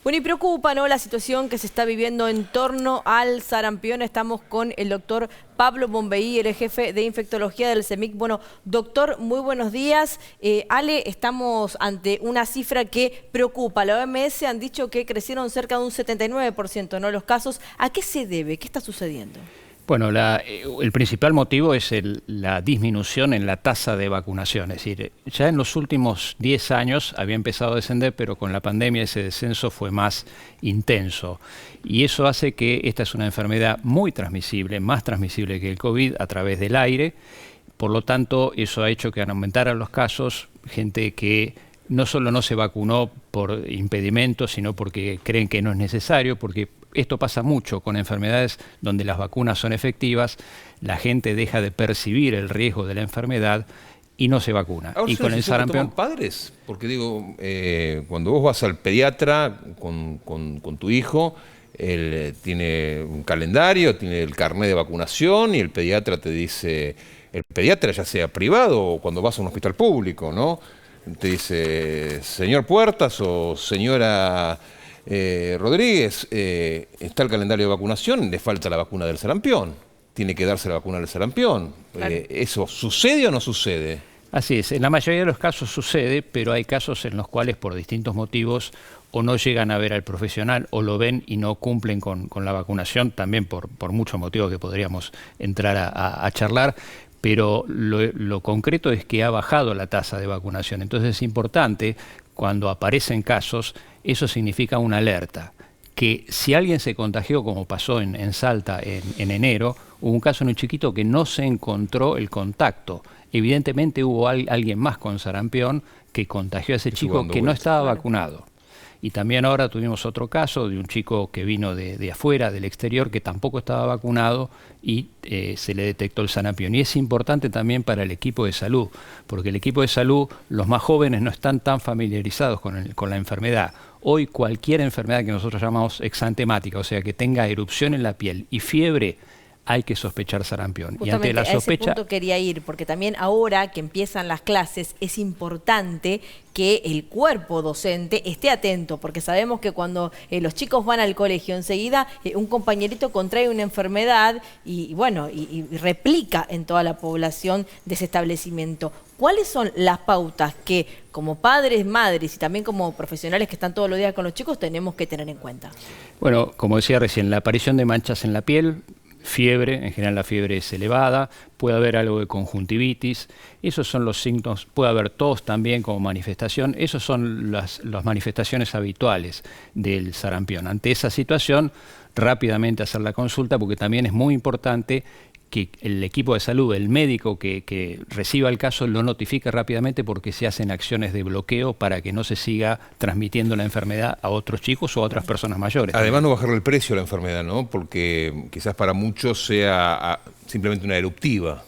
Bueno, y preocupa, ¿no?, la situación que se está viviendo en torno al sarampión. Estamos con el doctor Pablo Bonveí, el jefe de infectología del CEMIC. Bueno, doctor, muy buenos días. Ale, estamos ante una cifra que preocupa. La OMS han dicho que crecieron cerca de un 79%, ¿no?, los casos. ¿A qué se debe? ¿Qué está sucediendo? Bueno, el principal motivo es la disminución en la tasa de vacunación. Es decir, ya en los últimos 10 años había empezado a descender, pero con la pandemia ese descenso fue más intenso. Y eso hace que esta es una enfermedad muy transmisible, más transmisible que el COVID a través del aire. Por lo tanto, eso ha hecho que aumentaran los casos, gente que no solo no se vacunó por impedimentos, sino porque creen que no es necesario, porque esto pasa mucho con enfermedades donde las vacunas son efectivas, la gente deja de percibir el riesgo de la enfermedad y no se vacuna. Ahora, y con el sarampión... padres, porque digo, cuando vos vas al pediatra con tu hijo, él tiene un calendario, tiene el carnet de vacunación y el pediatra te dice, el pediatra ya sea privado o cuando vas a un hospital público, ¿no? Te dice, señor Puertas o señora Rodríguez, está el calendario de vacunación, le falta la vacuna del sarampión, tiene que darse la vacuna del sarampión. Claro. ¿Eso sucede o no sucede? Así es, en la mayoría de los casos sucede, pero hay casos en los cuales por distintos motivos o no llegan a ver al profesional o lo ven y no cumplen con la vacunación, también por muchos motivos que podríamos entrar a charlar. Pero lo concreto es que ha bajado la tasa de vacunación. Entonces es importante, cuando aparecen casos, eso significa una alerta. Que si alguien se contagió, como pasó en Salta en enero, hubo un caso en un chiquito que no se encontró el contacto. Evidentemente hubo alguien más con sarampión que contagió a ese chico que no estaba vacunado. Y también ahora tuvimos otro caso de un chico que vino de afuera, del exterior, que tampoco estaba vacunado y se le detectó el sarampión. Y es importante también para el equipo de salud, porque el equipo de salud, los más jóvenes no están tan familiarizados con la enfermedad. Hoy cualquier enfermedad que nosotros llamamos exantemática, o sea que tenga erupción en la piel y fiebre, hay que sospechar sarampión. Justamente, y ante la sospecha, a ese punto quería ir, porque también ahora que empiezan las clases es importante que el cuerpo docente esté atento, porque sabemos que cuando los chicos van al colegio enseguida un compañerito contrae una enfermedad y replica en toda la población de ese establecimiento. ¿Cuáles son las pautas que como padres, madres y también como profesionales que están todos los días con los chicos tenemos que tener en cuenta? Bueno, como decía recién, la aparición de manchas en la piel, fiebre, en general la fiebre es elevada, puede haber algo de conjuntivitis, esos son los signos, puede haber tos también como manifestación, esos son las manifestaciones habituales del sarampión. Ante esa situación, rápidamente hacer la consulta, porque también es muy importante que el equipo de salud, el médico que reciba el caso, lo notifique rápidamente, porque se hacen acciones de bloqueo para que no se siga transmitiendo la enfermedad a otros chicos o a otras personas mayores. Además, no bajarle el precio a la enfermedad, ¿no? Porque quizás para muchos sea simplemente una eruptiva.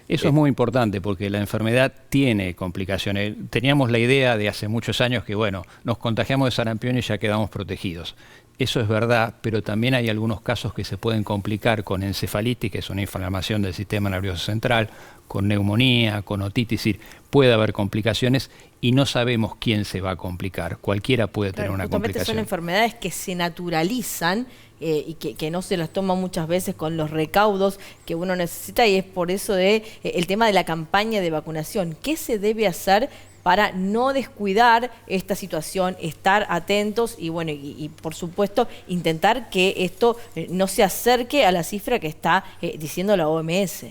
Eso es muy importante porque la enfermedad tiene complicaciones. Teníamos la idea de hace muchos años que, bueno, nos contagiamos de sarampión y ya quedamos protegidos. Eso es verdad, pero también hay algunos casos que se pueden complicar con encefalitis, que es una inflamación del sistema nervioso central, con neumonía, con otitis, es decir, puede haber complicaciones y no sabemos quién se va a complicar. Cualquiera puede tener una complicación. Son enfermedades que se naturalizan y que no se las toma muchas veces con los recaudos que uno necesita, y es por eso el tema de la campaña de vacunación. ¿Qué se debe hacer para no descuidar esta situación, estar atentos y por supuesto intentar que esto no se acerque a la cifra que está diciendo la OMS?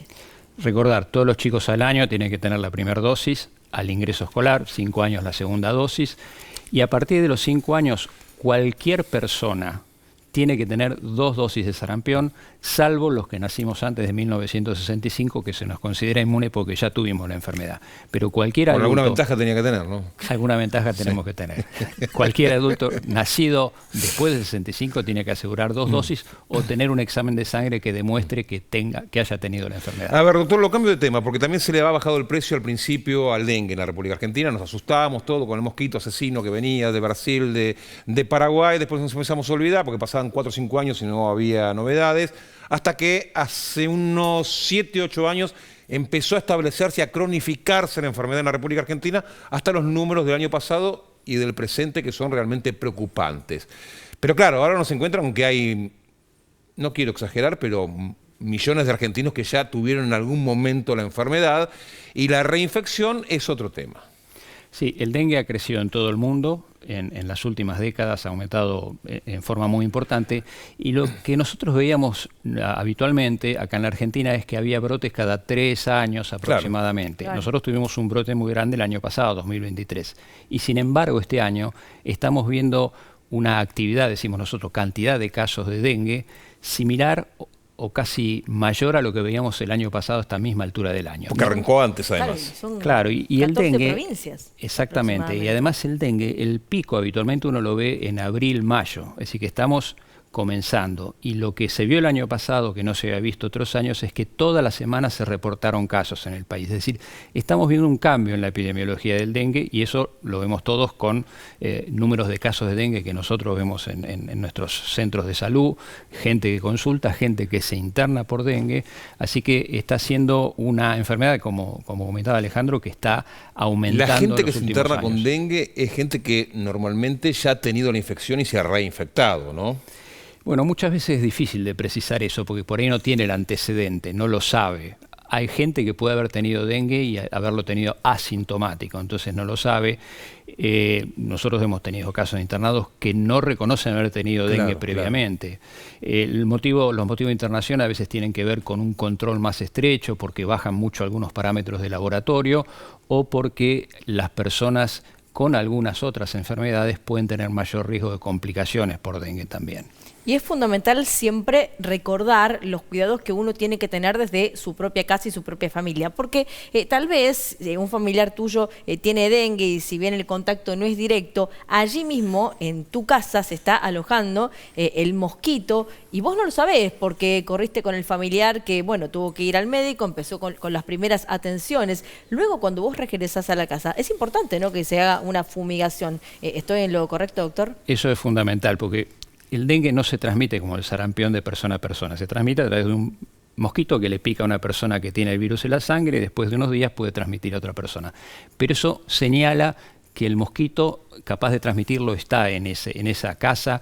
Recordar, todos los chicos al año tienen que tener la primera dosis al ingreso escolar, 5 años la segunda dosis, y a partir de los 5 años cualquier persona tiene que tener 2 dosis de sarampión, salvo los que nacimos antes de 1965, que se nos considera inmune porque ya tuvimos la enfermedad. Pero cualquier adulto... Alguna ventaja tenía que tener, ¿no? Alguna ventaja tenemos que tener. Cualquier adulto nacido después del 65 tiene que asegurar 2 dosis o tener un examen de sangre que demuestre que haya tenido la enfermedad. A ver, doctor, lo cambio de tema, porque también se le ha bajado el precio al principio al dengue en la República Argentina. Nos asustábamos todo con el mosquito asesino que venía de Brasil, de Paraguay. Después nos empezamos a olvidar porque pasaban 4 o 5 años y no había novedades. Hasta que hace unos 7, 8 años empezó a establecerse, a cronificarse la enfermedad en la República Argentina hasta los números del año pasado y del presente que son realmente preocupantes. Pero claro, ahora nos encuentran con que hay, no quiero exagerar, pero millones de argentinos que ya tuvieron en algún momento la enfermedad y la reinfección es otro tema. Sí, el dengue ha crecido en todo el mundo, en las últimas décadas ha aumentado en forma muy importante, y lo que nosotros veíamos habitualmente acá en la Argentina es que había brotes cada 3 años aproximadamente. Claro. Nosotros tuvimos un brote muy grande el año pasado, 2023, y sin embargo este año estamos viendo una actividad, decimos nosotros, cantidad de casos de dengue similar o casi mayor a lo que veíamos el año pasado a esta misma altura del año. Porque arrancó antes, además. Claro, Claro, y el dengue, provincias. exactamente, y además el dengue, el pico habitualmente uno lo ve en abril, mayo, es decir que estamos comenzando, y lo que se vio el año pasado, que no se había visto otros años, es que todas las semanas se reportaron casos en el país. Es decir, estamos viendo un cambio en la epidemiología del dengue, y eso lo vemos todos con números de casos de dengue que nosotros vemos en nuestros centros de salud, gente que consulta, gente que se interna por dengue, así que está siendo una enfermedad, como comentaba Alejandro, que está aumentando. La gente en que los se últimos interna con años. dengue es gente que normalmente ya ha tenido la infección y se ha reinfectado, ¿no? Bueno, muchas veces es difícil de precisar eso, porque por ahí no tiene el antecedente, no lo sabe. Hay gente que puede haber tenido dengue y haberlo tenido asintomático, entonces no lo sabe. Nosotros hemos tenido casos de internados que no reconocen haber tenido dengue previamente. Los motivos de internación a veces tienen que ver con un control más estrecho, porque bajan mucho algunos parámetros de laboratorio, o porque las personas con algunas otras enfermedades pueden tener mayor riesgo de complicaciones por dengue también. Y es fundamental siempre recordar los cuidados que uno tiene que tener desde su propia casa y su propia familia, porque tal vez un familiar tuyo tiene dengue y si bien el contacto no es directo, allí mismo en tu casa se está alojando el mosquito y vos no lo sabés porque corriste con el familiar que, bueno, tuvo que ir al médico, empezó con las primeras atenciones. Luego, cuando vos regresás a la casa, es importante, ¿no?, que se haga una fumigación. ¿Estoy en lo correcto, doctor? Eso es fundamental, porque el dengue no se transmite como el sarampión de persona a persona, se transmite a través de un mosquito que le pica a una persona que tiene el virus en la sangre y después de unos días puede transmitir a otra persona. Pero eso señala que el mosquito capaz de transmitirlo está en esa casa.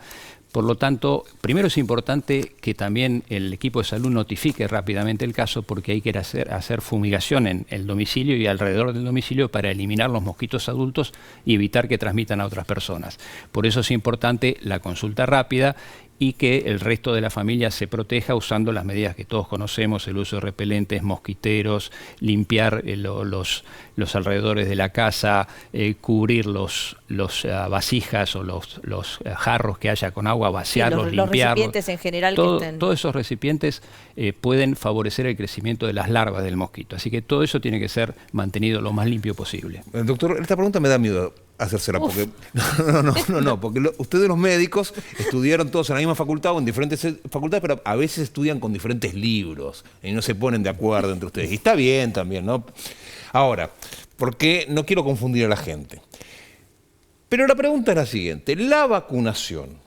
Por lo tanto, primero es importante que también el equipo de salud notifique rápidamente el caso, porque hay que hacer fumigación en el domicilio y alrededor del domicilio para eliminar los mosquitos adultos y evitar que transmitan a otras personas. Por eso es importante la consulta rápida y que el resto de la familia se proteja usando las medidas que todos conocemos, el uso de repelentes, mosquiteros, limpiar los alrededores de la casa, cubrir los vasijas o los jarros que haya con agua, vaciarlos, los limpiarlos. recipientes en general que estén. Todos esos recipientes pueden favorecer el crecimiento de las larvas del mosquito, así que todo eso tiene que ser mantenido lo más limpio posible. Doctor, esta pregunta me da miedo hacérsela, porque porque ustedes los médicos estudiaron todos en la misma facultad o en diferentes facultades, pero a veces estudian con diferentes libros y no se ponen de acuerdo entre ustedes. Y está bien también, ¿no? Ahora, porque no quiero confundir a la gente. Pero la pregunta es la siguiente: la vacunación,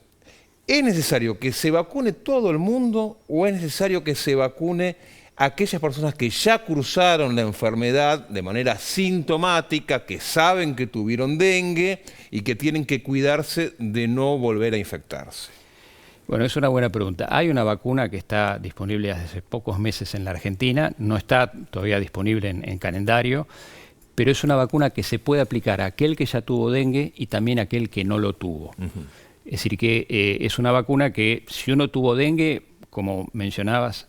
¿es necesario que se vacune todo el mundo o es necesario que se vacune aquellas personas que ya cruzaron la enfermedad de manera sintomática, que saben que tuvieron dengue y que tienen que cuidarse de no volver a infectarse? Bueno, es una buena pregunta. Hay una vacuna que está disponible hace pocos meses en la Argentina, no está todavía disponible en calendario, pero es una vacuna que se puede aplicar a aquel que ya tuvo dengue y también a aquel que no lo tuvo. Es decir, que es una vacuna que si uno tuvo dengue, como mencionabas,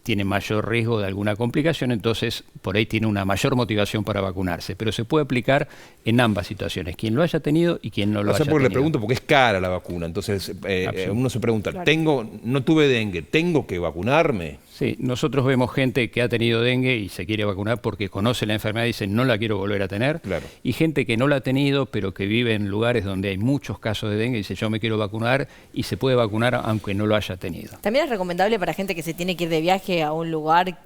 tiene mayor riesgo de alguna complicación, entonces por ahí tiene una mayor motivación para vacunarse, pero se puede aplicar en ambas situaciones, quien lo haya tenido y quien no lo haya tenido. Le pregunto porque es cara la vacuna, entonces uno se pregunta, no tuve dengue, ¿tengo que vacunarme? Sí, nosotros vemos gente que ha tenido dengue y se quiere vacunar porque conoce la enfermedad y dice no la quiero volver a tener. Claro. Y gente que no la ha tenido pero que vive en lugares donde hay muchos casos de dengue y dice yo me quiero vacunar y se puede vacunar aunque no lo haya tenido. También es recomendable para gente que se tiene que ir de viaje a un lugar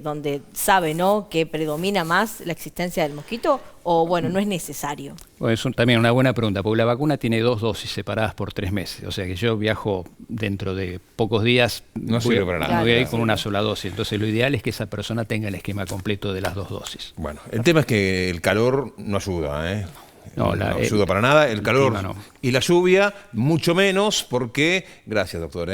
donde sabe, ¿no?, que predomina más la existencia del mosquito, o bueno, no es necesario. Bueno, es también una buena pregunta, porque la vacuna tiene 2 dosis separadas por 3 meses, o sea que yo viajo dentro de pocos días, no sirve para nada. Me voy a ir con una sola dosis, entonces lo ideal es que esa persona tenga el esquema completo de las 2 dosis. Bueno, el tema es que el calor no ayuda, ¿eh? No, no ayuda para nada. El calor clima no. y la lluvia, mucho menos, porque... Gracias, doctor.